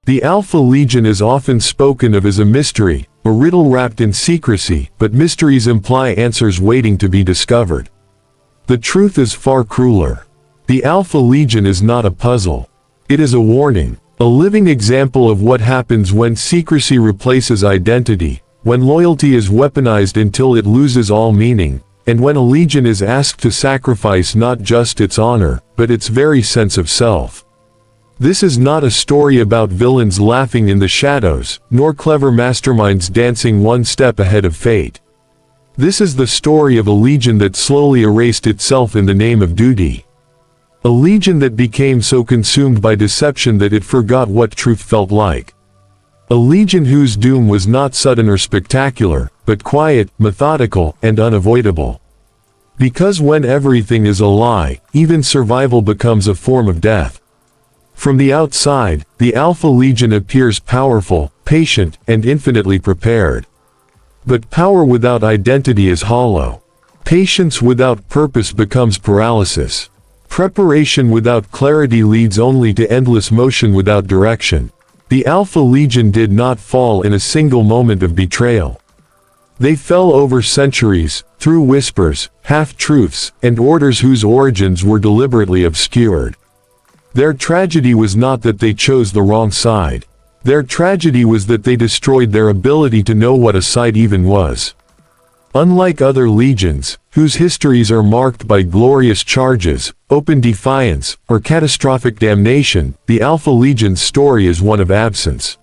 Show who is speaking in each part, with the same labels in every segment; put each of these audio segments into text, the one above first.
Speaker 1: The Alpha Legion is often spoken of as a mystery, a riddle wrapped in secrecy, but mysteries imply answers waiting to be discovered. The truth is far crueler. The Alpha Legion is not a puzzle. It is a warning, a living example of what happens when secrecy replaces identity, when loyalty is weaponized until it loses all meaning, and when a legion is asked to sacrifice not just its honor, but its very sense of self. This is not a story about villains laughing in the shadows, nor clever masterminds dancing one step ahead of fate. This is the story of a legion that slowly erased itself in the name of duty. A legion that became so consumed by deception that it forgot what truth felt like. A legion whose doom was not sudden or spectacular, but quiet, methodical, and unavoidable. Because when everything is a lie, even survival becomes a form of death. From the outside, the Alpha Legion appears powerful, patient, and infinitely prepared. But power without identity is hollow. Patience without purpose becomes paralysis. Preparation without clarity leads only to endless motion without direction. The Alpha Legion did not fall in a single moment of betrayal. They fell over centuries, through whispers, half-truths, and orders whose origins were deliberately obscured. Their tragedy was not that they chose the wrong side. Their tragedy was that they destroyed their ability to know what a side even was. Unlike other legions, whose histories are marked by glorious charges, open defiance, or catastrophic damnation, the Alpha Legion's story is one of absence.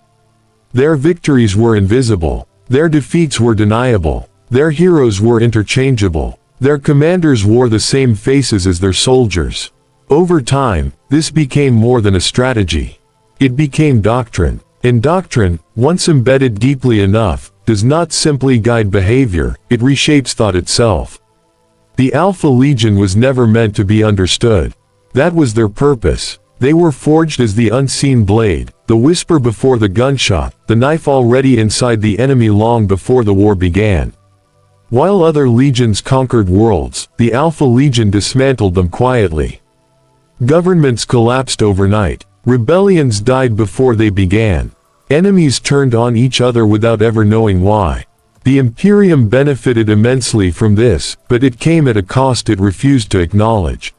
Speaker 1: Their victories were invisible. Their defeats were deniable. Their heroes were interchangeable. Their commanders wore the same faces as their soldiers. Over time, this became more than a strategy. It became doctrine. And doctrine, once embedded deeply enough, does not simply guide behavior, it reshapes thought itself. The Alpha Legion was never meant to be understood. That was their purpose. They were forged as the unseen blade, the whisper before the gunshot, the knife already inside the enemy long before the war began. While other legions conquered worlds, the Alpha Legion dismantled them quietly. Governments collapsed overnight. Rebellions died before they began. Enemies turned on each other without ever knowing why. The Imperium benefited immensely from this, but it came at a cost it refused to acknowledge.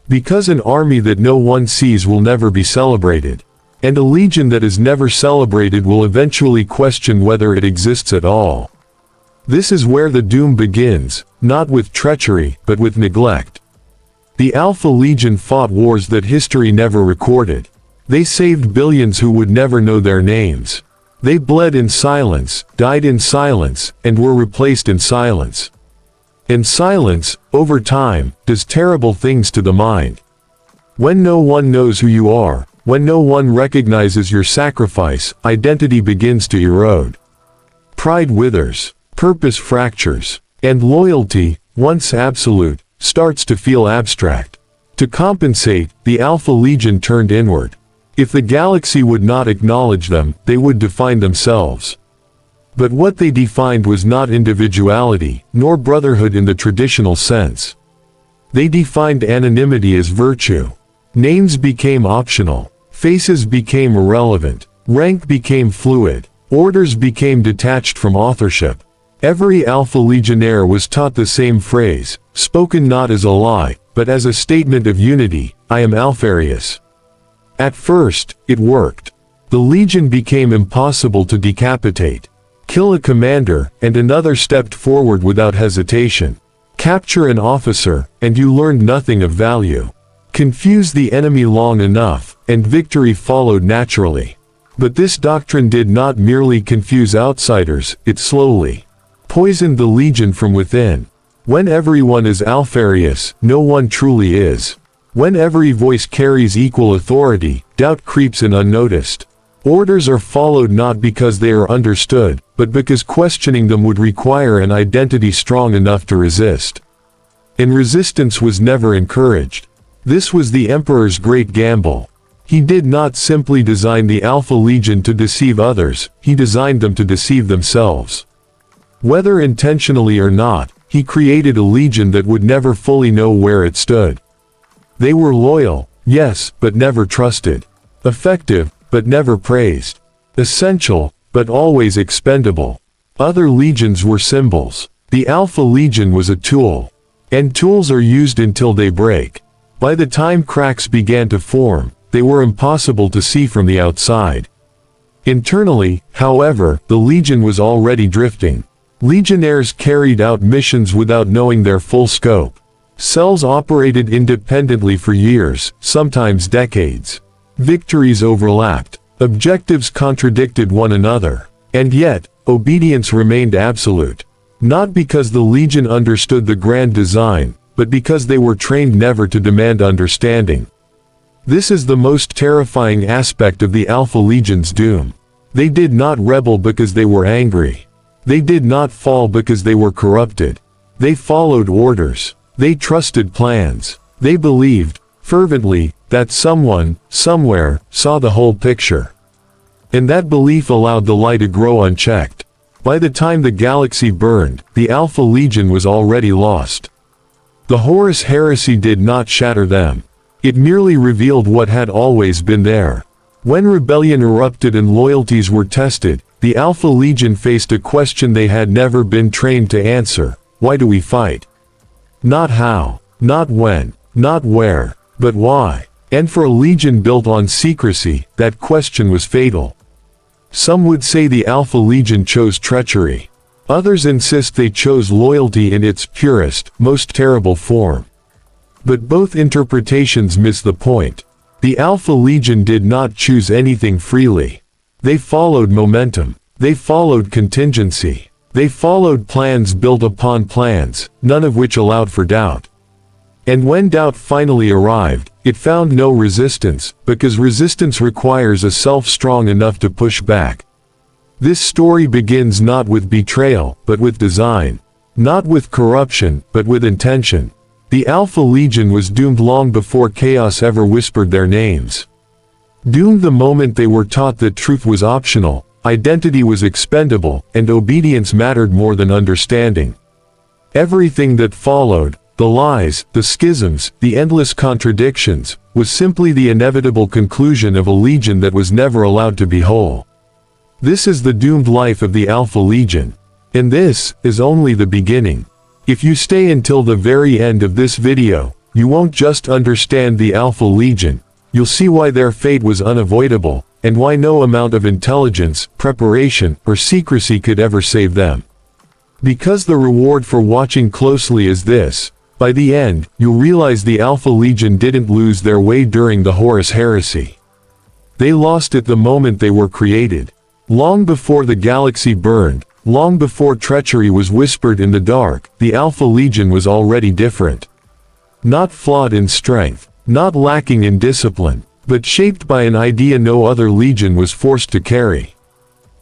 Speaker 1: Because an army that no one sees will never be celebrated. And a legion that is never celebrated will eventually question whether it exists at all. This is where the doom begins, not with treachery, but with neglect. The Alpha Legion fought wars that history never recorded. They saved billions who would never know their names. They bled in silence, died in silence, and were replaced in silence. And silence, over time, does terrible things to the mind. When no one knows who you are, when no one recognizes your sacrifice, identity begins to erode. Pride withers, purpose fractures, and loyalty, once absolute, starts to feel abstract. To compensate, the Alpha Legion turned inward. If the galaxy would not acknowledge them, they would define themselves. But what they defined was not individuality, nor brotherhood in the traditional sense. They defined anonymity as virtue. Names became optional. Faces became irrelevant. Rank became fluid. Orders became detached from authorship. Every Alpha Legionnaire was taught the same phrase, spoken not as a lie, but as a statement of unity: I am Alpharius. At first, it worked. The Legion became impossible to decapitate. Kill a commander, and another stepped forward without hesitation. Capture an officer, and you learned nothing of value. Confuse the enemy long enough, and victory followed naturally. But this doctrine did not merely confuse outsiders, it slowly poisoned the Legion from within. When everyone is Alpharius, no one truly is. When every voice carries equal authority, doubt creeps in unnoticed. Orders are followed not because they are understood, but because questioning them would require an identity strong enough to resist. And resistance was never encouraged. This was the Emperor's great gamble. He did not simply design the Alpha Legion to deceive others, he designed them to deceive themselves. Whether intentionally or not, he created a legion that would never fully know where it stood. They were loyal, yes, but never trusted. Effective, but never praised. Essential, but always expendable. Other legions were symbols. The Alpha Legion was a tool. And tools are used until they break. By the time cracks began to form, they were impossible to see from the outside. Internally, however, the Legion was already drifting. Legionnaires carried out missions without knowing their full scope. Cells operated independently for years, sometimes decades. Victories overlapped. Objectives contradicted one another. And yet, obedience remained absolute. Not because the Legion understood the grand design, but because they were trained never to demand understanding. This is the most terrifying aspect of the Alpha Legion's doom. They did not rebel because they were angry. They did not fall because they were corrupted. They followed orders. They trusted plans. They believed, fervently, that someone, somewhere, saw the whole picture. And that belief allowed the light to grow unchecked. By the time the galaxy burned, the Alpha Legion was already lost. The Horus Heresy did not shatter them. It merely revealed what had always been there. When rebellion erupted and loyalties were tested, the Alpha Legion faced a question they had never been trained to answer: why do we fight? Not how, not when, not where, but why. And for a legion built on secrecy, that question was fatal. Some would say the Alpha Legion chose treachery. Others insist they chose loyalty in its purest, most terrible form. But both interpretations miss the point. The Alpha Legion did not choose anything freely. They followed momentum. They followed contingency. They followed plans built upon plans, none of which allowed for doubt. And when doubt finally arrived, it found no resistance, because resistance requires a self strong enough to push back. This story begins not with betrayal, but with design. Not with corruption, but with intention. The Alpha Legion was doomed long before chaos ever whispered their names. Doomed the moment they were taught that truth was optional, identity was expendable, and obedience mattered more than understanding. Everything that followed, the lies, the schisms, the endless contradictions, was simply the inevitable conclusion of a legion that was never allowed to be whole. This is the doomed life of the Alpha Legion. And this is only the beginning. If you stay until the very end of this video, you won't just understand the Alpha Legion, you'll see why their fate was unavoidable, and why no amount of intelligence, preparation, or secrecy could ever save them. Because the reward for watching closely is this: by the end, you'll realize the Alpha Legion didn't lose their way during the Horus Heresy. They lost it the moment they were created. Long before the galaxy burned, long before treachery was whispered in the dark, the Alpha Legion was already different. Not flawed in strength, not lacking in discipline, but shaped by an idea no other legion was forced to carry.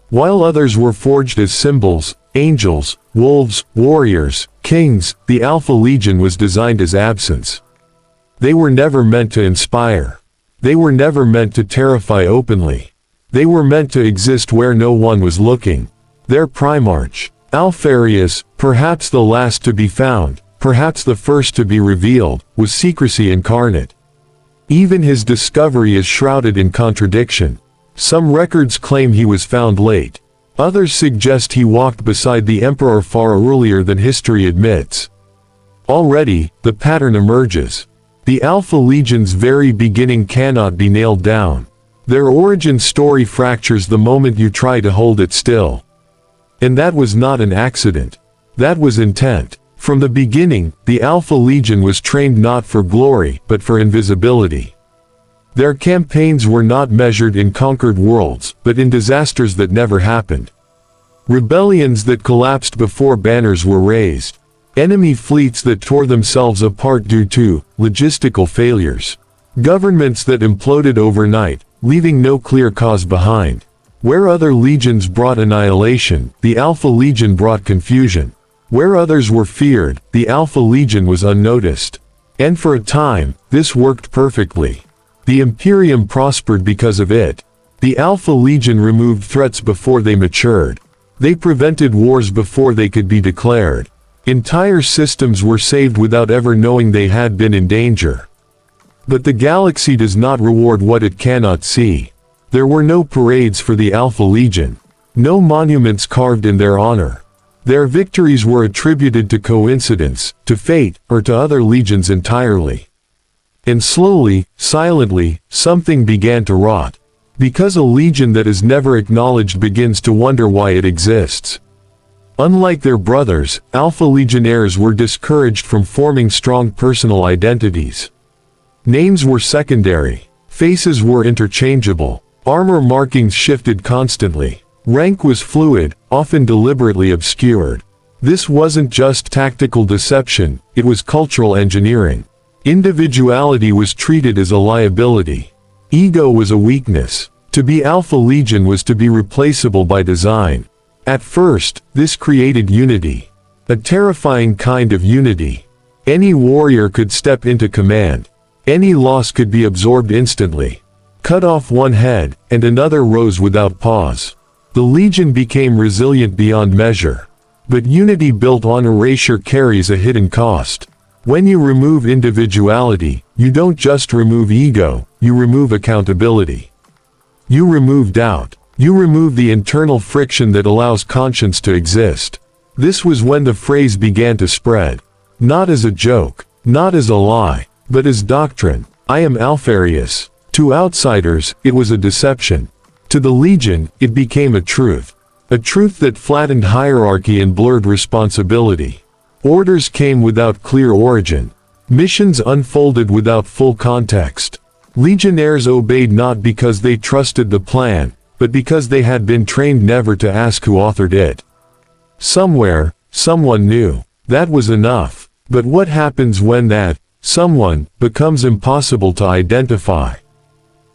Speaker 1: While others were forged as symbols, angels, wolves, warriors, kings, the Alpha Legion was designed as absence. They were never meant to inspire. They were never meant to terrify openly. They were meant to exist where no one was looking. Their primarch, Alpharius, perhaps the last to be found, perhaps the first to be revealed, was secrecy incarnate. Even his discovery is shrouded in contradiction. Some records claim he was found late. Others suggest he walked beside the Emperor far earlier than history admits. Already, the pattern emerges. The Alpha Legion's very beginning cannot be nailed down. Their origin story fractures the moment you try to hold it still. And that was not an accident. That was intent. From the beginning, the Alpha Legion was trained not for glory, but for invisibility. Their campaigns were not measured in conquered worlds, but in disasters that never happened. Rebellions that collapsed before banners were raised. Enemy fleets that tore themselves apart due to logistical failures. Governments that imploded overnight, leaving no clear cause behind. Where other legions brought annihilation, the Alpha Legion brought confusion. Where others were feared, the Alpha Legion was unnoticed. And for a time, this worked perfectly. The Imperium prospered because of it. The Alpha Legion removed threats before they matured. They prevented wars before they could be declared. Entire systems were saved without ever knowing they had been in danger. But the galaxy does not reward what it cannot see. There were no parades for the Alpha Legion, no monuments carved in their honor. Their victories were attributed to coincidence, to fate, or to other legions entirely. And slowly, silently, something began to rot. Because a legion that is never acknowledged begins to wonder why it exists. Unlike their brothers, Alpha Legionnaires were discouraged from forming strong personal identities. Names were secondary. Faces were interchangeable. Armor markings shifted constantly. Rank was fluid, often deliberately obscured. This wasn't just tactical deception, it was cultural engineering. Individuality was treated as a liability. Ego was a weakness. To be Alpha Legion was to be replaceable by design. At first, this created unity. A terrifying kind of unity. Any warrior could step into command. Any loss could be absorbed instantly. Cut off one head, and another rose without pause. The Legion became resilient beyond measure. But unity built on erasure carries a hidden cost. When you remove individuality, you don't just remove ego, you remove accountability. You remove doubt. You remove the internal friction that allows conscience to exist. This was when the phrase began to spread. Not as a joke, not as a lie, but as doctrine. I am Alpharius. To outsiders, it was a deception. To the Legion, it became a truth. A truth that flattened hierarchy and blurred responsibility. Orders came without clear origin. Missions unfolded without full context. Legionnaires obeyed not because they trusted the plan, but because they had been trained never to ask who authored it. Somewhere, someone knew. That was enough. But what happens when that someone becomes impossible to identify?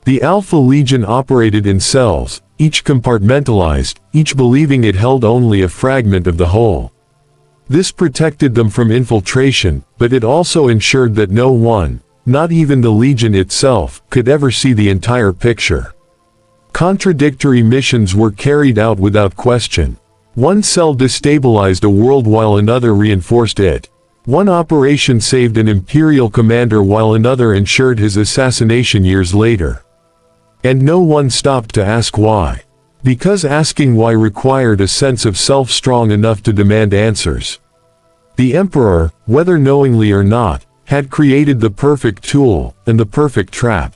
Speaker 1: The Alpha Legion operated in cells, each compartmentalized, each believing it held only a fragment of the whole. This protected them from infiltration, but it also ensured that no one, not even the Legion itself, could ever see the entire picture. Contradictory missions were carried out without question. One cell destabilized a world while another reinforced it. One operation saved an Imperial commander while another ensured his assassination years later. And no one stopped to ask why. Because asking why required a sense of self strong enough to demand answers. The Emperor, whether knowingly or not, had created the perfect tool, and the perfect trap.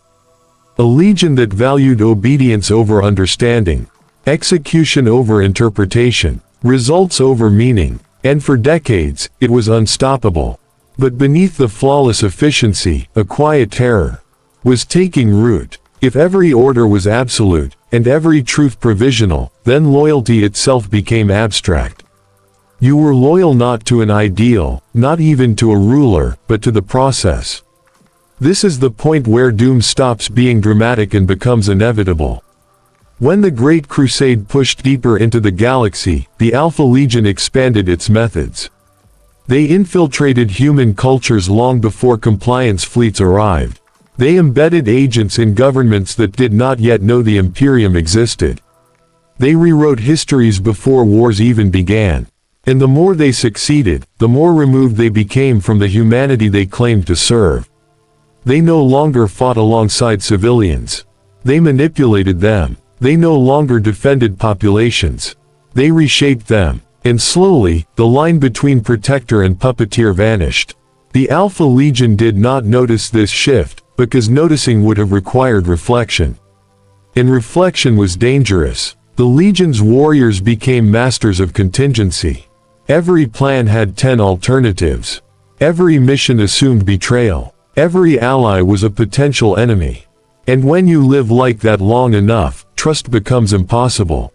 Speaker 1: A legion that valued obedience over understanding, execution over interpretation, results over meaning, and for decades, it was unstoppable. But beneath the flawless efficiency, a quiet terror was taking root. If every order was absolute, and every truth provisional, then loyalty itself became abstract. You were loyal not to an ideal, not even to a ruler, but to the process. This is the point where doom stops being dramatic and becomes inevitable. When the Great Crusade pushed deeper into the galaxy, the Alpha Legion expanded its methods. They infiltrated human cultures long before compliance fleets arrived. They embedded agents in governments that did not yet know the Imperium existed. They rewrote histories before wars even began. And the more they succeeded, the more removed they became from the humanity they claimed to serve. They no longer fought alongside civilians. They manipulated them. They no longer defended populations. They reshaped them. And slowly, the line between protector and puppeteer vanished. The Alpha Legion did not notice this shift, because noticing would have required reflection. And reflection was dangerous. The Legion's warriors became masters of contingency. Every plan had 10 alternatives. Every mission assumed betrayal. Every ally was a potential enemy. And when you live like that long enough, trust becomes impossible.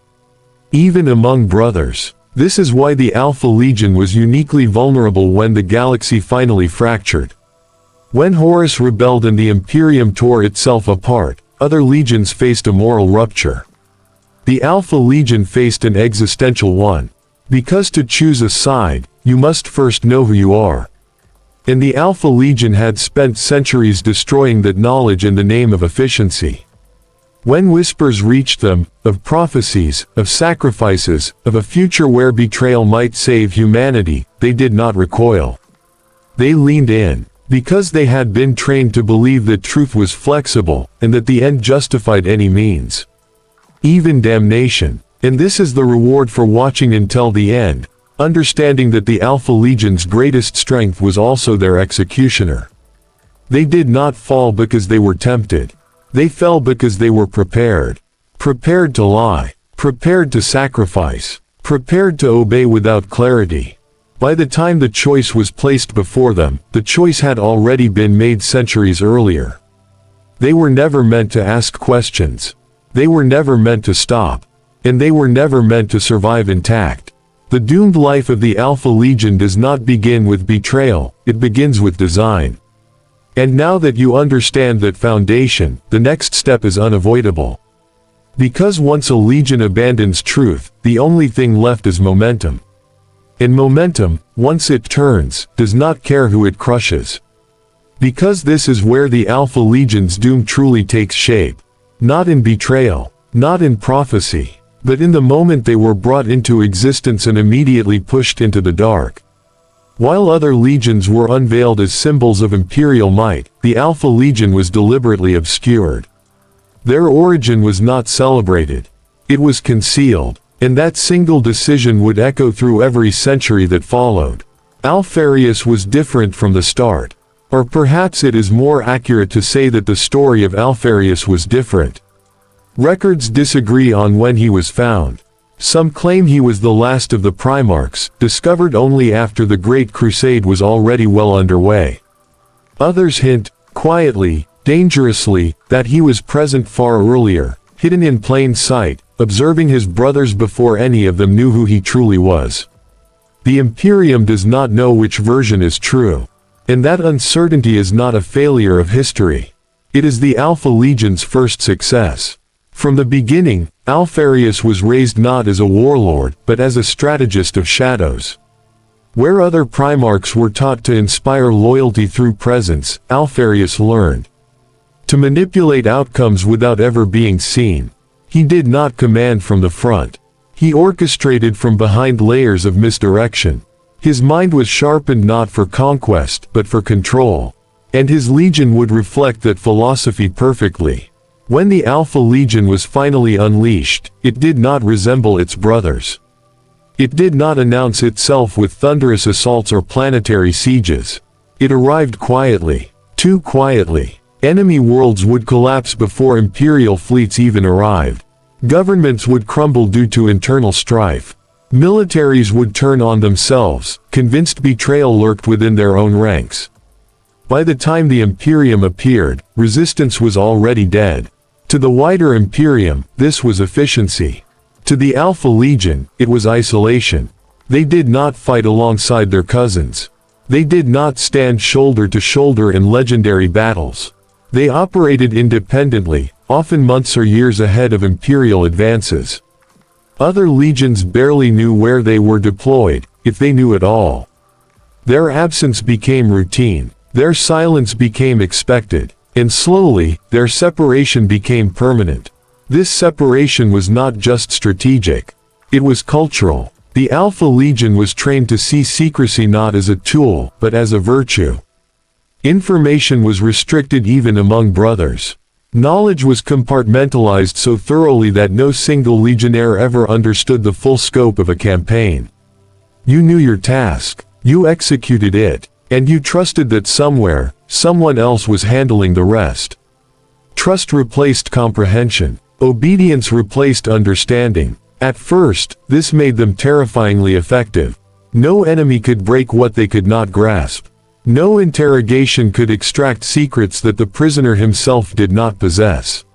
Speaker 1: Even among brothers. This is why the Alpha Legion was uniquely vulnerable when the galaxy finally fractured. When Horus rebelled and the Imperium tore itself apart, other legions faced a moral rupture. The Alpha Legion faced an existential one. Because to choose a side, you must first know who you are. And the Alpha Legion had spent centuries destroying that knowledge in the name of efficiency. When whispers reached them, of prophecies, of sacrifices, of a future where betrayal might save humanity, they did not recoil. They leaned in. Because they had been trained to believe that truth was flexible, and that the end justified any means. even damnation. And this is the reward for watching until the end, understanding that the Alpha Legion's greatest strength was also their executioner. They did not fall because they were tempted. They fell because they were prepared. Prepared to lie. Prepared to sacrifice. Prepared to obey without clarity. By the time the choice was placed before them, the choice had already been made centuries earlier. They were never meant to ask questions. They were never meant to stop. And they were never meant to survive intact. The doomed life of the Alpha Legion does not begin with betrayal, it begins with design. And now that you understand that foundation, the next step is unavoidable. Because once a legion abandons truth, the only thing left is momentum. And momentum, once it turns, does not care who it crushes. Because this is where the Alpha Legion's doom truly takes shape. Not in betrayal, not in prophecy, but in the moment they were brought into existence and immediately pushed into the dark. While other legions were unveiled as symbols of imperial might, the Alpha Legion was deliberately obscured. Their origin was not celebrated. It was concealed, and that single decision would echo through every century that followed. Alpharius was different from the start. Or perhaps it is more accurate to say that the story of Alpharius was different. Records disagree on when he was found. Some claim he was the last of the Primarchs, discovered only after the Great Crusade was already well underway. Others hint, quietly, dangerously, that he was present far earlier, hidden in plain sight, observing his brothers before any of them knew who he truly was. The Imperium does not know which version is true. And that uncertainty is not a failure of history. It is the Alpha Legion's first success. From the beginning, Alpharius was raised not as a warlord, but as a strategist of shadows. Where other Primarchs were taught to inspire loyalty through presence, Alpharius learned to manipulate outcomes without ever being seen. He did not command from the front. He orchestrated from behind layers of misdirection. His mind was sharpened not for conquest, but for control. And his legion would reflect that philosophy perfectly. When the Alpha Legion was finally unleashed, it did not resemble its brothers. It did not announce itself with thunderous assaults or planetary sieges. It arrived quietly. Too quietly. Enemy worlds would collapse before imperial fleets even arrived. Governments would crumble due to internal strife. Militaries would turn on themselves, convinced betrayal lurked within their own ranks. By the time the Imperium appeared, resistance was already dead. To the wider Imperium, this was efficiency. To the Alpha Legion, it was isolation. They did not fight alongside their cousins. They did not stand shoulder to shoulder in legendary battles. They operated independently, often months or years ahead of Imperial advances. Other legions barely knew where they were deployed, if they knew at all. Their absence became routine. Their silence became expected. And slowly, their separation became permanent. This separation was not just strategic. It was cultural. The Alpha Legion was trained to see secrecy not as a tool, but as a virtue. Information was restricted even among brothers. Knowledge was compartmentalized so thoroughly that no single legionnaire ever understood the full scope of a campaign. You knew your task. You executed it. And you trusted that somewhere, someone else was handling the rest. Trust replaced comprehension. Obedience replaced understanding. At first, this made them terrifyingly effective. No enemy could break what they could not grasp. No interrogation could extract secrets that the prisoner himself did not possess.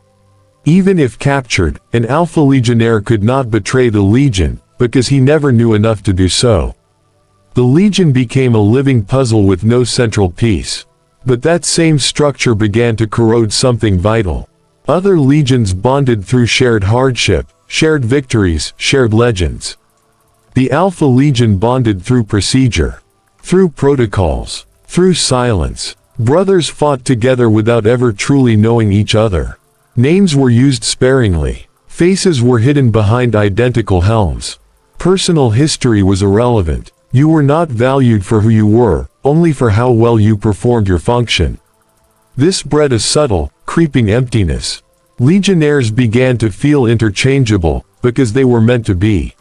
Speaker 1: Even if captured, an Alpha Legionnaire could not betray the Legion, because he never knew enough to do so. The Legion became a living puzzle with no central piece. But that same structure began to corrode something vital. Other legions bonded through shared hardship, shared victories, shared legends. The Alpha Legion bonded through procedure, through protocols, through silence. Brothers fought together without ever truly knowing each other. Names were used sparingly. Faces were hidden behind identical helms. Personal history was irrelevant. You were not valued for who you were, only for how well you performed your function. This bred a subtle, creeping emptiness. Legionnaires began to feel interchangeable, because they were meant to be.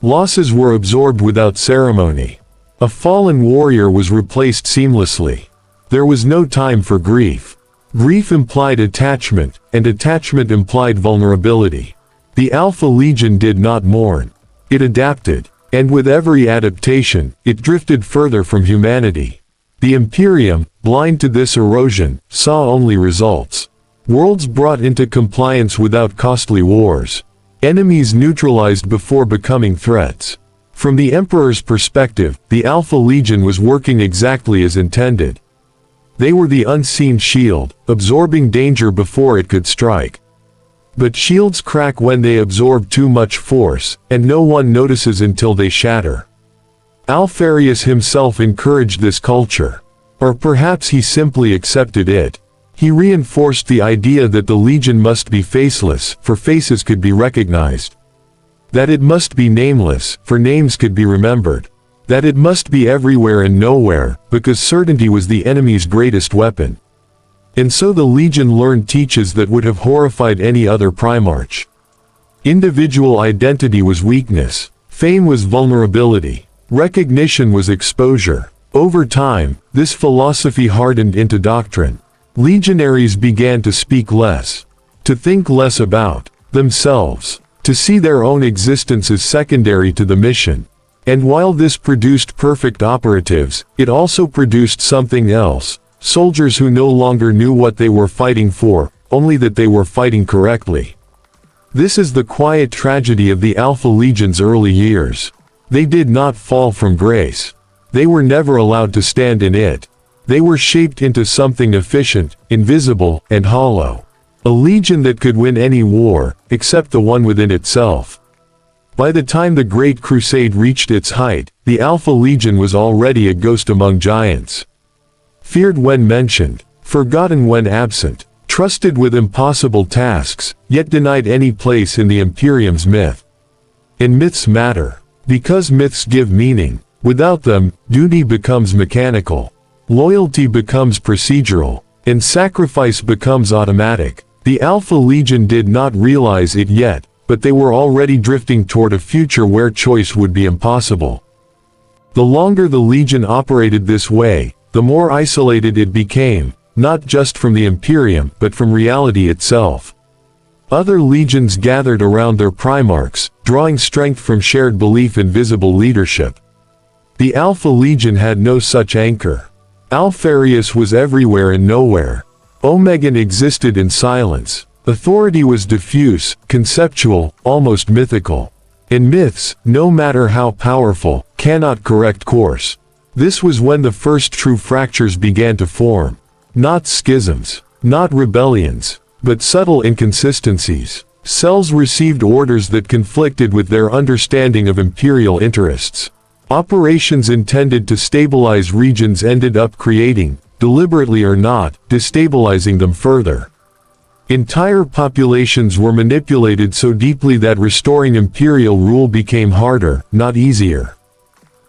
Speaker 1: Losses were absorbed without ceremony. A fallen warrior was replaced seamlessly. There was no time for grief. Grief implied attachment, and attachment implied vulnerability. The Alpha Legion did not mourn. It adapted, and with every adaptation, it drifted further from humanity. The Imperium, blind to this erosion, saw only results. Worlds brought into compliance without costly wars. Enemies neutralized before becoming threats. From the Emperor's perspective, the Alpha Legion was working exactly as intended. They were the unseen shield, absorbing danger before it could strike. But shields crack when they absorb too much force, and no one notices until they shatter. Alpharius himself encouraged this culture. Or perhaps he simply accepted it. He reinforced the idea that the Legion must be faceless, for faces could be recognized. That it must be nameless, for names could be remembered. That it must be everywhere and nowhere, because certainty was the enemy's greatest weapon. And so the Legion learned teaches that would have horrified any other Primarch. Individual identity was weakness. Fame was vulnerability. Recognition was exposure. Over time, this philosophy hardened into doctrine. Legionaries began to speak less. To think less about themselves. To see their own existence as secondary to the mission. And while this produced perfect operatives, it also produced something else. Soldiers who no longer knew what they were fighting for, only that they were fighting correctly. This is the quiet tragedy of the Alpha Legion's early years. They did not fall from grace. They were never allowed to stand in it. They were shaped into something efficient, invisible, and hollow. A legion that could win any war, except the one within itself. By the time the Great Crusade reached its height, the Alpha Legion was already a ghost among giants. Feared when mentioned, forgotten when absent, trusted with impossible tasks, yet denied any place in the Imperium's myth. And myths matter, because myths give meaning. Without them, duty becomes mechanical, loyalty becomes procedural, and sacrifice becomes automatic. The Alpha Legion did not realize it yet, but they were already drifting toward a future where choice would be impossible. The longer the Legion operated this way, the more isolated it became, not just from the Imperium, but from reality itself. Other legions gathered around their Primarchs, drawing strength from shared belief in visible leadership. The Alpha Legion had no such anchor. Alpharius was everywhere and nowhere. Omegon existed in silence. Authority was diffuse, conceptual, almost mythical. And myths, no matter how powerful, cannot correct course. This was when the first true fractures began to form. Not schisms, not rebellions, but subtle inconsistencies. Cells received orders that conflicted with their understanding of imperial interests. Operations intended to stabilize regions ended up creating, deliberately or not, destabilizing them further. Entire populations were manipulated so deeply that restoring imperial rule became harder, not easier.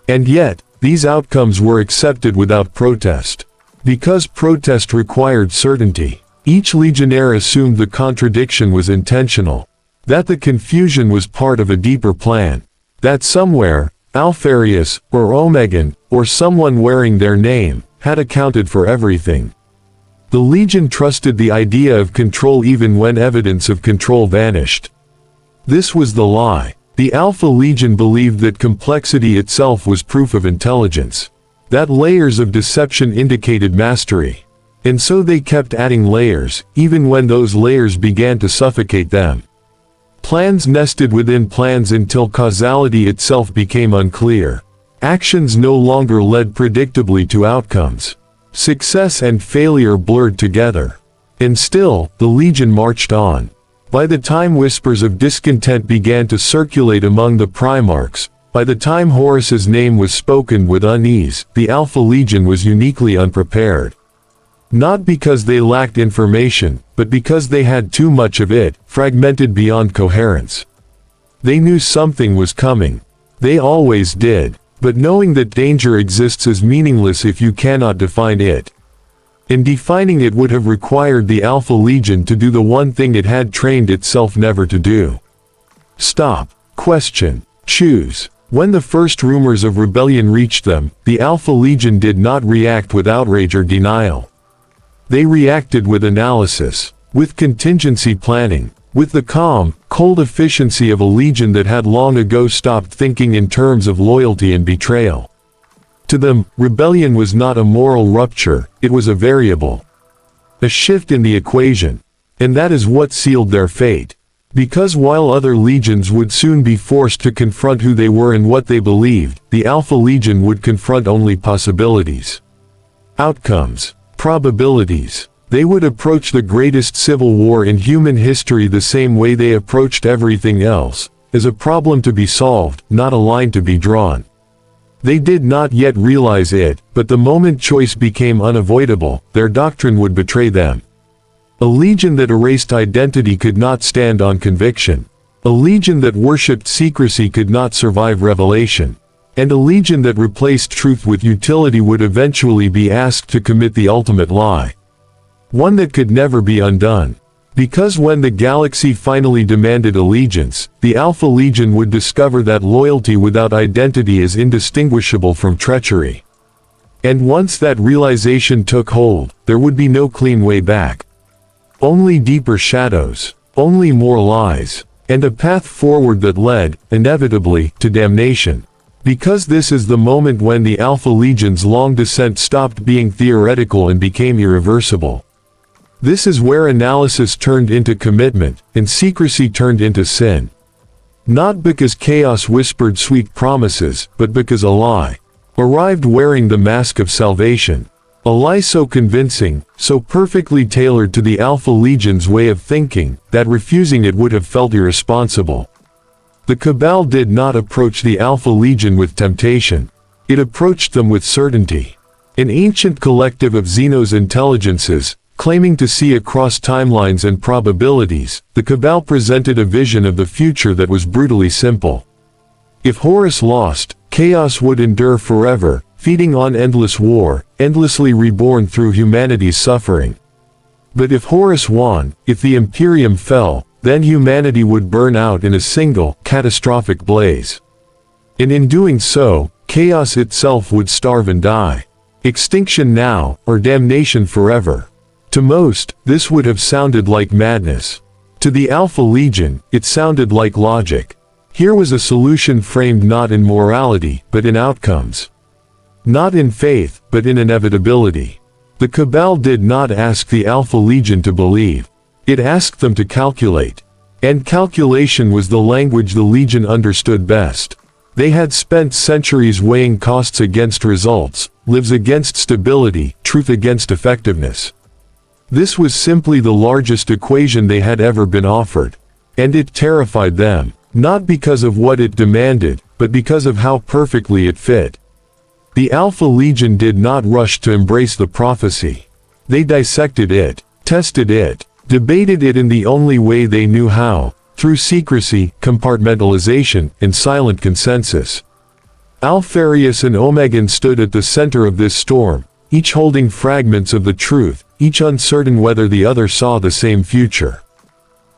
Speaker 1: And yet, these outcomes were accepted without protest. Because protest required certainty, each legionnaire assumed the contradiction was intentional. That the confusion was part of a deeper plan. That somewhere, Alpharius, or Omegon, or someone wearing their name, had accounted for everything. The Legion trusted the idea of control even when evidence of control vanished. This was the lie. The Alpha Legion believed that complexity itself was proof of intelligence. That layers of deception indicated mastery. And so they kept adding layers, even when those layers began to suffocate them. Plans nested within plans until causality itself became unclear. Actions no longer led predictably to outcomes. Success and failure blurred together. And still, the Legion marched on. By the time whispers of discontent began to circulate among the Primarchs, by the time Horus's name was spoken with unease, the Alpha Legion was uniquely unprepared. Not because they lacked information, but because they had too much of it, fragmented beyond coherence. They knew something was coming. They always did. But knowing that danger exists is meaningless if you cannot define it. In defining it would have required the Alpha Legion to do the one thing it had trained itself never to do. Stop, question, choose. When the first rumors of rebellion reached them, the Alpha Legion did not react with outrage or denial. They reacted with analysis, with contingency planning, with the calm, cold efficiency of a legion that had long ago stopped thinking in terms of loyalty and betrayal. To them, rebellion was not a moral rupture, it was a variable. A shift in the equation. And that is what sealed their fate. Because while other legions would soon be forced to confront who they were and what they believed, the Alpha Legion would confront only possibilities. Outcomes. Probabilities. They would approach the greatest civil war in human history the same way they approached everything else, as a problem to be solved, not a line to be drawn. They did not yet realize it, but the moment choice became unavoidable, their doctrine would betray them. A legion that erased identity could not stand on conviction. A legion that worshipped secrecy could not survive revelation. And a legion that replaced truth with utility would eventually be asked to commit the ultimate lie. One that could never be undone. Because when the galaxy finally demanded allegiance, the Alpha Legion would discover that loyalty without identity is indistinguishable from treachery. And once that realization took hold, there would be no clean way back. Only deeper shadows, only more lies, and a path forward that led, inevitably, to damnation. Because this is the moment when the Alpha Legion's long descent stopped being theoretical and became irreversible. This is where analysis turned into commitment, and secrecy turned into sin. Not because chaos whispered sweet promises, but because a lie arrived wearing the mask of salvation. A lie so convincing, so perfectly tailored to the Alpha Legion's way of thinking, that refusing it would have felt irresponsible. The Cabal did not approach the Alpha Legion with temptation. It approached them with certainty. An ancient collective of Xenos intelligences, claiming to see across timelines and probabilities, the Cabal presented a vision of the future that was brutally simple. If Horus lost, chaos would endure forever, feeding on endless war, endlessly reborn through humanity's suffering. But if Horus won, if the Imperium fell, then humanity would burn out in a single, catastrophic blaze. And in doing so, chaos itself would starve and die. Extinction now, or damnation forever. To most, this would have sounded like madness. To the Alpha Legion, it sounded like logic. Here was a solution framed not in morality, but in outcomes. Not in faith, but in inevitability. The Cabal did not ask the Alpha Legion to believe. It asked them to calculate. And calculation was the language the Legion understood best. They had spent centuries weighing costs against results, lives against stability, truth against effectiveness. This was simply the largest equation they had ever been offered. And it terrified them, not because of what it demanded, but because of how perfectly it fit. The Alpha Legion did not rush to embrace the prophecy. They dissected it, tested it, debated it in the only way they knew how, through secrecy, compartmentalization, and silent consensus. Alpharius and Omegon stood at the center of this storm, each holding fragments of the truth, each uncertain whether the other saw the same future.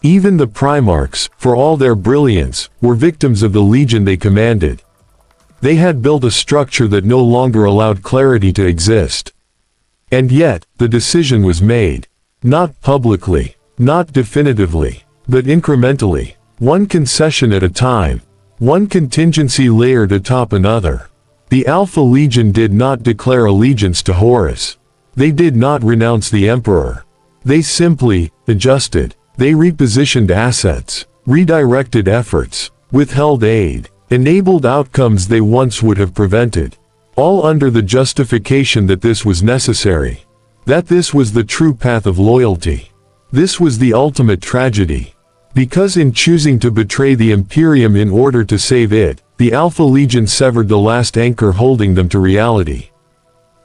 Speaker 1: Even the Primarchs, for all their brilliance, were victims of the Legion they commanded. They had built a structure that no longer allowed clarity to exist. And yet, the decision was made. Not publicly, not definitively, but incrementally, one concession at a time, one contingency layered atop another. The Alpha Legion did not declare allegiance to Horus. They did not renounce the Emperor. They simply adjusted. They repositioned assets, redirected efforts, withheld aid, enabled outcomes they once would have prevented. All under the justification that this was necessary. That this was the true path of loyalty. This was the ultimate tragedy. Because in choosing to betray the Imperium in order to save it, the Alpha Legion severed the last anchor holding them to reality.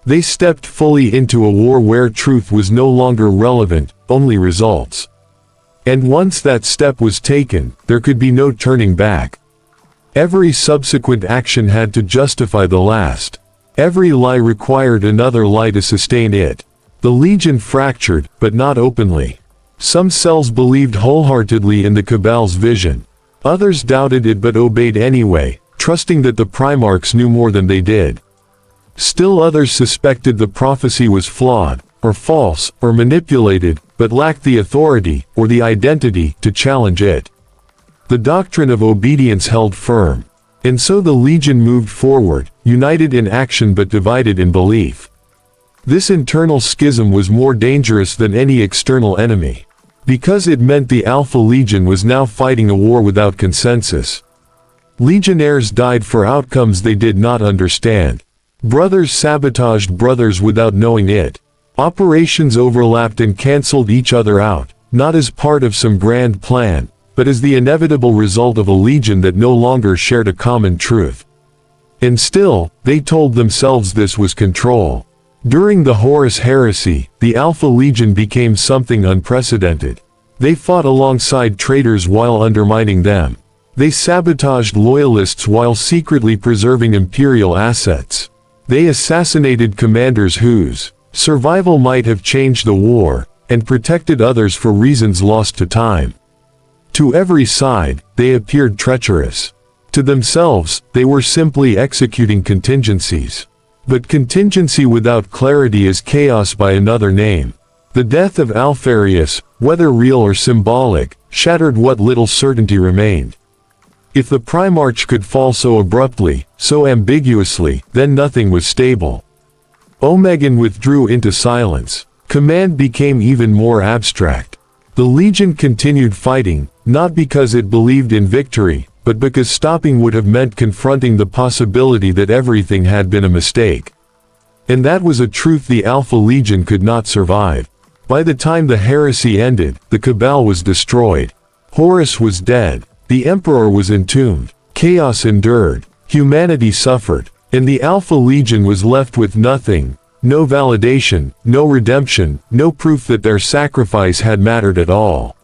Speaker 1: They stepped fully into a war where truth was no longer relevant, only results. And once that step was taken, there could be no turning back. Every subsequent action had to justify the last. Every lie required another lie to sustain it. The Legion fractured, but not openly. Some cells believed wholeheartedly in the Cabal's vision. Others doubted it but obeyed anyway, trusting that the Primarchs knew more than they did. Still others suspected the prophecy was flawed, or false, or manipulated, but lacked the authority, or the identity, to challenge it. The doctrine of obedience held firm. And so the Legion moved forward, united in action but divided in belief. This internal schism was more dangerous than any external enemy, because it meant the Alpha Legion was now fighting a war without consensus. Legionnaires died for outcomes they did not understand. Brothers sabotaged brothers without knowing it. Operations overlapped and cancelled each other out, not as part of some grand plan, but as the inevitable result of a legion that no longer shared a common truth. And still, they told themselves this was control. During the Horus Heresy, the Alpha Legion became something unprecedented. They fought alongside traitors while undermining them. They sabotaged loyalists while secretly preserving Imperial assets. They assassinated commanders whose survival might have changed the war, and protected others for reasons lost to time. To every side, they appeared treacherous. To themselves, they were simply executing contingencies. But contingency without clarity is chaos by another name. The death of Alpharius, whether real or symbolic, shattered what little certainty remained. If the Primarch could fall so abruptly, so ambiguously, then nothing was stable. Omegon withdrew into silence. Command became even more abstract. The Legion continued fighting, not because it believed in victory, but because stopping would have meant confronting the possibility that everything had been a mistake. And that was a truth the Alpha Legion could not survive. By the time the heresy ended, the Cabal was destroyed. Horus was dead. The Emperor was entombed. Chaos endured. Humanity suffered. And the Alpha Legion was left with nothing. No validation, no redemption, no proof that their sacrifice had mattered at all.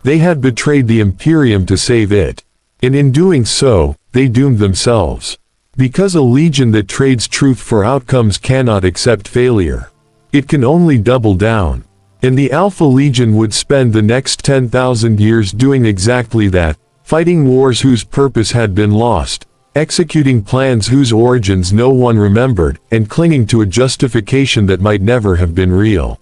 Speaker 1: They had betrayed the Imperium to save it. And in doing so, they doomed themselves. Because a legion that trades truth for outcomes cannot accept failure. It can only double down. And the Alpha Legion would spend the next 10,000 years doing exactly that, fighting wars whose purpose had been lost, executing plans whose origins no one remembered, and clinging to a justification that might never have been real.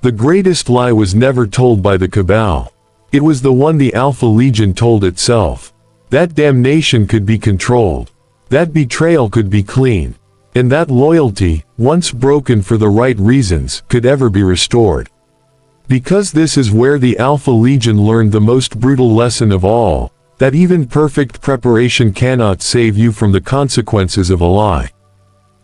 Speaker 1: The greatest lie was never told by the Cabal. It was the one the Alpha Legion told itself. That damnation could be controlled. That betrayal could be clean. And that loyalty, once broken for the right reasons, could ever be restored. Because this is where the Alpha Legion learned the most brutal lesson of all, that even perfect preparation cannot save you from the consequences of a lie.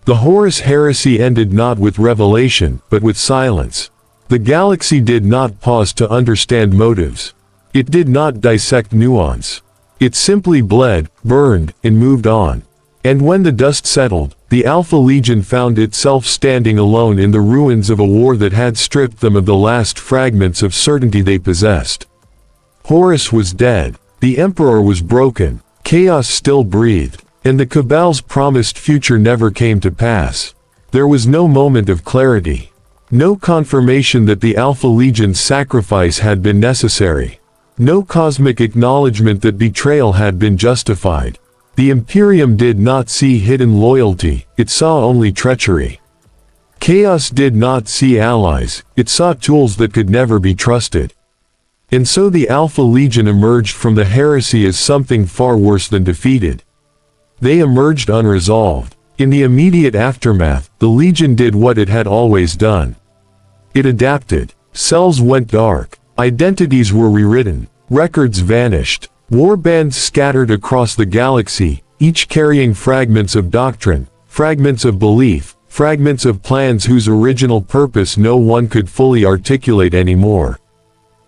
Speaker 1: The Horus Heresy ended not with revelation, but with silence. The galaxy did not pause to understand motives. It did not dissect nuance. It simply bled, burned, and moved on. And when the dust settled, the Alpha Legion found itself standing alone in the ruins of a war that had stripped them of the last fragments of certainty they possessed. Horus was dead. The Emperor was broken. Chaos still breathed. And the Cabal's promised future never came to pass. There was no moment of clarity. No confirmation that the Alpha Legion's sacrifice had been necessary. No cosmic acknowledgement that betrayal had been justified. The Imperium did not see hidden loyalty, it saw only treachery. Chaos did not see allies, it saw tools that could never be trusted. And so the Alpha Legion emerged from the heresy as something far worse than defeated. They emerged unresolved. In the immediate aftermath, the Legion did what it had always done. It adapted. Cells went dark. Identities were rewritten. Records vanished. Warbands scattered across the galaxy, each carrying fragments of doctrine, fragments of belief, fragments of plans whose original purpose no one could fully articulate anymore.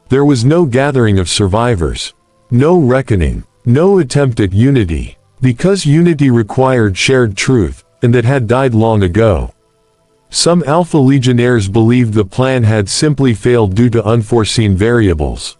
Speaker 1: There was no gathering of survivors. No reckoning. No attempt at unity. Because unity required shared truth, and that had died long ago. Some Alpha Legionnaires believed the plan had simply failed due to unforeseen variables.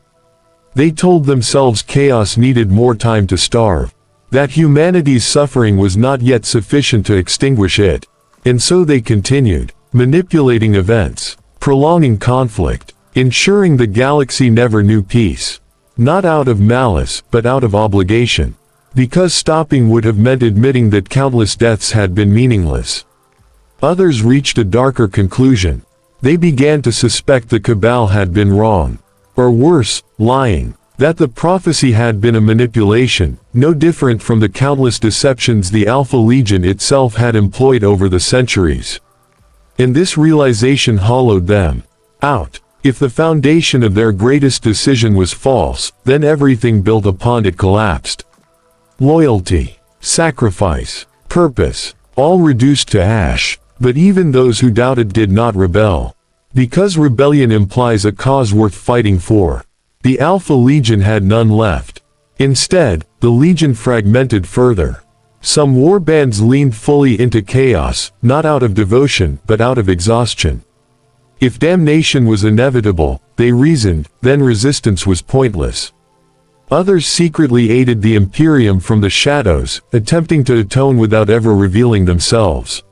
Speaker 1: They told themselves chaos needed more time to starve, that humanity's suffering was not yet sufficient to extinguish it, and so they continued, manipulating events, prolonging conflict, ensuring the galaxy never knew peace. Not out of malice, but out of obligation. Because stopping would have meant admitting that countless deaths had been meaningless. Others reached a darker conclusion. They began to suspect the Cabal had been wrong. Or worse, lying. That the prophecy had been a manipulation, no different from the countless deceptions the Alpha Legion itself had employed over the centuries. And this realization hollowed them out. If the foundation of their greatest decision was false, then everything built upon it collapsed. Loyalty, sacrifice, purpose, all reduced to ash. But even those who doubted did not rebel. Because rebellion implies a cause worth fighting for. The Alpha Legion had none left. Instead, the Legion fragmented further. Some warbands leaned fully into chaos, not out of devotion, but out of exhaustion. If damnation was inevitable, they reasoned, then resistance was pointless. Others secretly aided the Imperium from the shadows, attempting to atone without ever revealing themselves.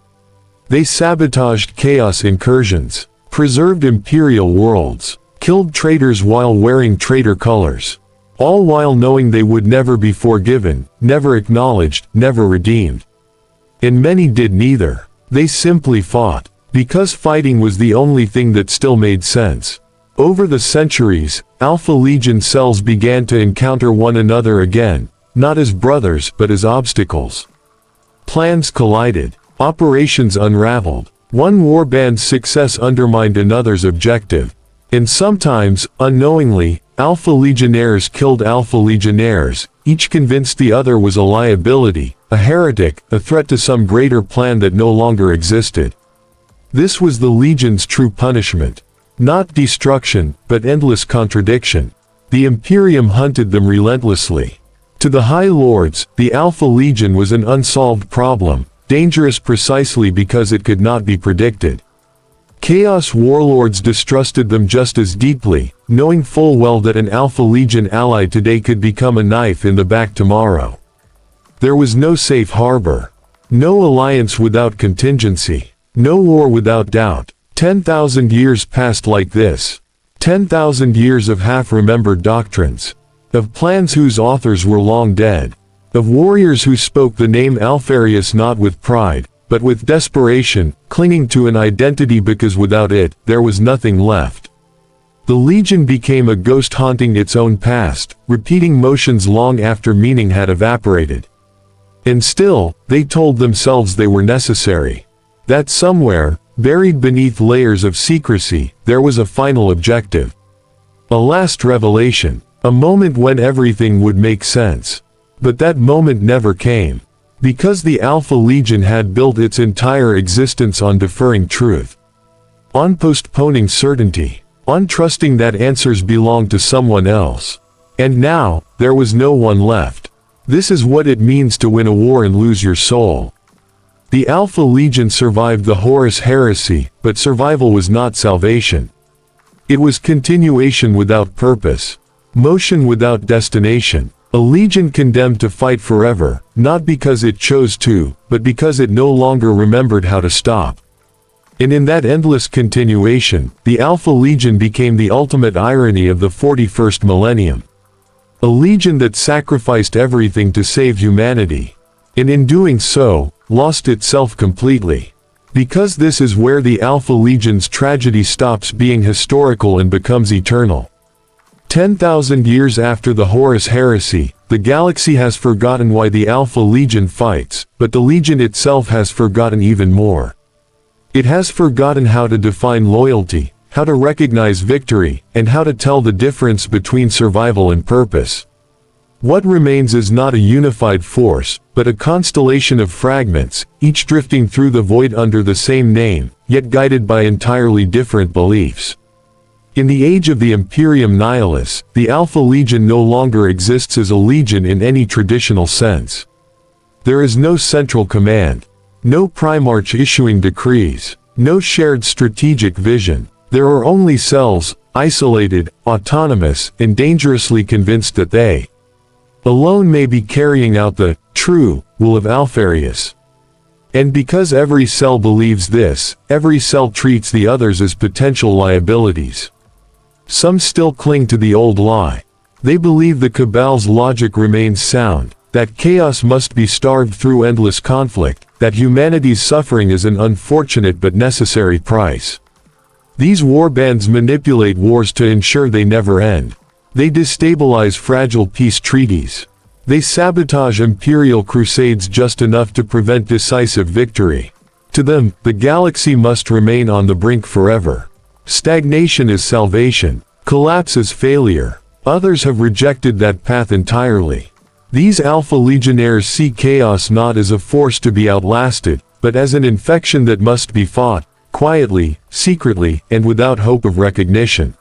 Speaker 1: They sabotaged chaos incursions, preserved imperial worlds, killed traitors while wearing traitor colors. All while knowing they would never be forgiven, never acknowledged, never redeemed. And many did neither. They simply fought. Because fighting was the only thing that still made sense. Over the centuries, Alpha Legion cells began to encounter one another again, not as brothers but as obstacles. Plans collided. Operations unraveled. One warband's success undermined another's objective. And sometimes, unknowingly, Alpha Legionnaires killed Alpha Legionnaires, each convinced the other was a liability, a heretic, a threat to some greater plan that no longer existed. This was the Legion's true punishment. Not destruction, but endless contradiction. The Imperium hunted them relentlessly. To the High Lords, the Alpha Legion was an unsolved problem. Dangerous precisely because it could not be predicted. Chaos warlords distrusted them just as deeply, knowing full well that an Alpha Legion ally today could become a knife in the back tomorrow. There was no safe harbor. No alliance without contingency. No war without doubt. 10,000 years passed like this. 10,000 years of half-remembered doctrines. Of plans whose authors were long dead. Of warriors who spoke the name Alpharius not with pride, but with desperation, clinging to an identity because without it, there was nothing left. The Legion became a ghost haunting its own past, repeating motions long after meaning had evaporated. And still, they told themselves they were necessary. That somewhere, buried beneath layers of secrecy, there was a final objective. A last revelation. A moment when everything would make sense. But that moment never came. Because the Alpha Legion had built its entire existence on deferring truth. On postponing certainty. On trusting that answers belonged to someone else. And now, there was no one left. This is what it means to win a war and lose your soul. The Alpha Legion survived the Horus Heresy, but survival was not salvation. It was continuation without purpose. Motion without destination. A legion condemned to fight forever, not because it chose to, but because it no longer remembered how to stop. And in that endless continuation, the Alpha Legion became the ultimate irony of the 41st millennium. A legion that sacrificed everything to save humanity. And in doing so, lost itself completely. Because this is where the Alpha Legion's tragedy stops being historical and becomes eternal. 10,000 years after the Horus Heresy, the galaxy has forgotten why the Alpha Legion fights, but the Legion itself has forgotten even more. It has forgotten how to define loyalty, how to recognize victory, and how to tell the difference between survival and purpose. What remains is not a unified force, but a constellation of fragments, each drifting through the void under the same name, yet guided by entirely different beliefs. In the age of the Imperium Nihilus, the Alpha Legion no longer exists as a legion in any traditional sense. There is no central command. No Primarch issuing decrees. No shared strategic vision. There are only cells, isolated, autonomous, and dangerously convinced that they alone may be carrying out the true will of Alpharius. And because every cell believes this, every cell treats the others as potential liabilities. Some still cling to the old lie. They believe the Cabal's logic remains sound, that chaos must be starved through endless conflict, that humanity's suffering is an unfortunate but necessary price. These warbands manipulate wars to ensure they never end. They destabilize fragile peace treaties. They sabotage imperial crusades just enough to prevent decisive victory. To them, the galaxy must remain on the brink forever. Stagnation is salvation. Collapse is failure. Others have rejected that path entirely. These Alpha Legionnaires see chaos not as a force to be outlasted, but as an infection that must be fought, quietly, secretly, and without hope of recognition.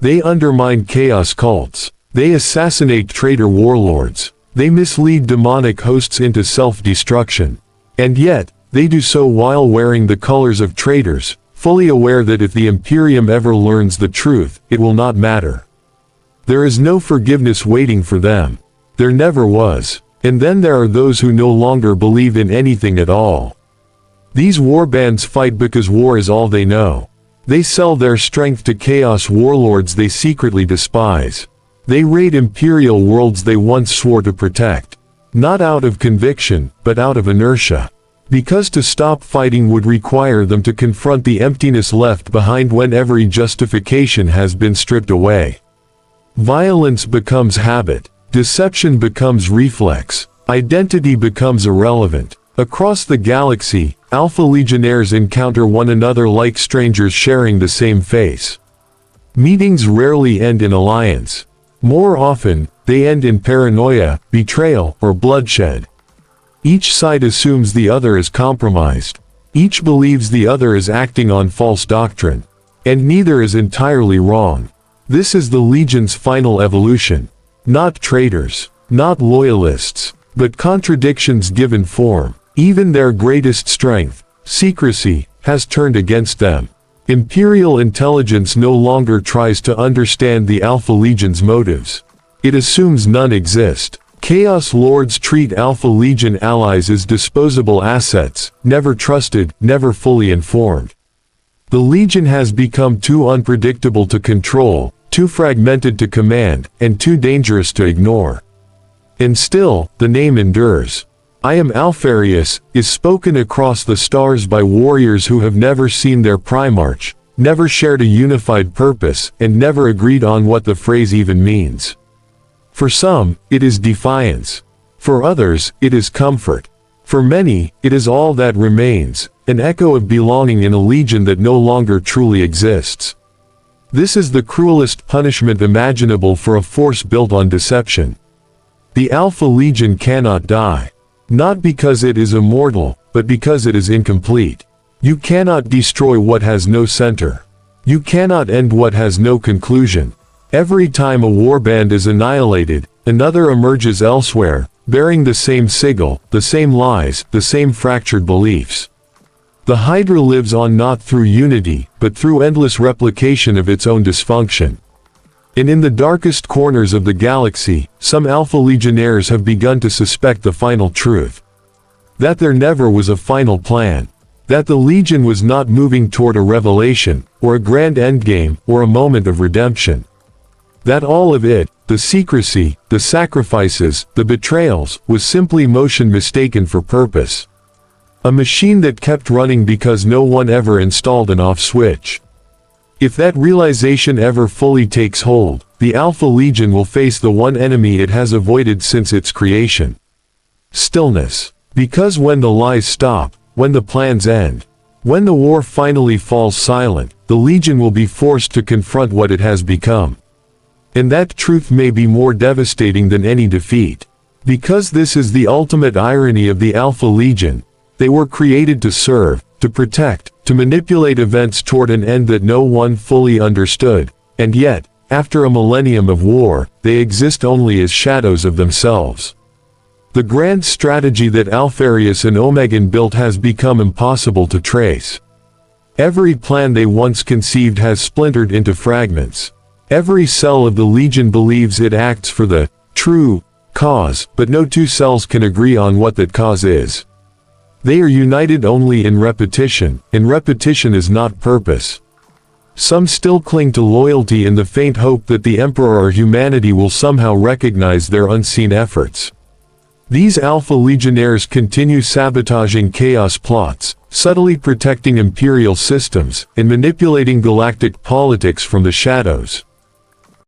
Speaker 1: They undermine chaos cults. They assassinate traitor warlords. They mislead demonic hosts into self-destruction. And yet, they do so while wearing the colors of traitors, fully aware that if the Imperium ever learns the truth, it will not matter. There is no forgiveness waiting for them. There never was. And then there are those who no longer believe in anything at all. These warbands fight because war is all they know. They sell their strength to chaos warlords they secretly despise. They raid imperial worlds they once swore to protect. Not out of conviction, but out of inertia. Because to stop fighting would require them to confront the emptiness left behind when every justification has been stripped away. Violence becomes habit. Deception becomes reflex. Identity becomes irrelevant. Across the galaxy, Alpha Legionnaires encounter one another like strangers sharing the same face. Meetings rarely end in alliance. More often, they end in paranoia, betrayal, or bloodshed. Each side assumes the other is compromised. Each believes the other is acting on false doctrine. And neither is entirely wrong. This is the Legion's final evolution. Not traitors, not loyalists, but contradictions given form. Even their greatest strength, secrecy, has turned against them. Imperial intelligence no longer tries to understand the Alpha Legion's motives. It assumes none exist. Chaos Lords treat Alpha Legion allies as disposable assets, never trusted, never fully informed. The Legion has become too unpredictable to control, too fragmented to command, and too dangerous to ignore. And still, the name endures. I am Alpharius is spoken across the stars by warriors who have never seen their Primarch, never shared a unified purpose, and never agreed on what the phrase even means. For some, it is defiance. For others, it is comfort. For many, it is all that remains, an echo of belonging in a legion that no longer truly exists. This is the cruelest punishment imaginable for a force built on deception. The Alpha Legion cannot die. Not because it is immortal, but because it is incomplete. You cannot destroy what has no center. You cannot end what has no conclusion. Every time a warband is annihilated, another emerges elsewhere, bearing the same sigil, the same lies, the same fractured beliefs. The Hydra lives on not through unity, but through endless replication of its own dysfunction. And in the darkest corners of the galaxy, some Alpha Legionnaires have begun to suspect the final truth. That there never was a final plan. That the Legion was not moving toward a revelation, or a grand endgame, or a moment of redemption. That all of it, the secrecy, the sacrifices, the betrayals, was simply motion mistaken for purpose. A machine that kept running because no one ever installed an off switch. If that realization ever fully takes hold, the Alpha Legion will face the one enemy it has avoided since its creation. Stillness. Because when the lies stop, when the plans end, when the war finally falls silent, the Legion will be forced to confront what it has become. And that truth may be more devastating than any defeat. Because this is the ultimate irony of the Alpha Legion. They were created to serve, to protect, to manipulate events toward an end that no one fully understood, and yet, after a millennium of war, they exist only as shadows of themselves. The grand strategy that Alpharius and Omegon built has become impossible to trace. Every plan they once conceived has splintered into fragments. Every cell of the Legion believes it acts for the true cause, but no two cells can agree on what that cause is. They are united only in repetition, and repetition is not purpose. Some still cling to loyalty in the faint hope that the Emperor or humanity will somehow recognize their unseen efforts. These Alpha Legionnaires continue sabotaging chaos plots, subtly protecting imperial systems, and manipulating galactic politics from the shadows.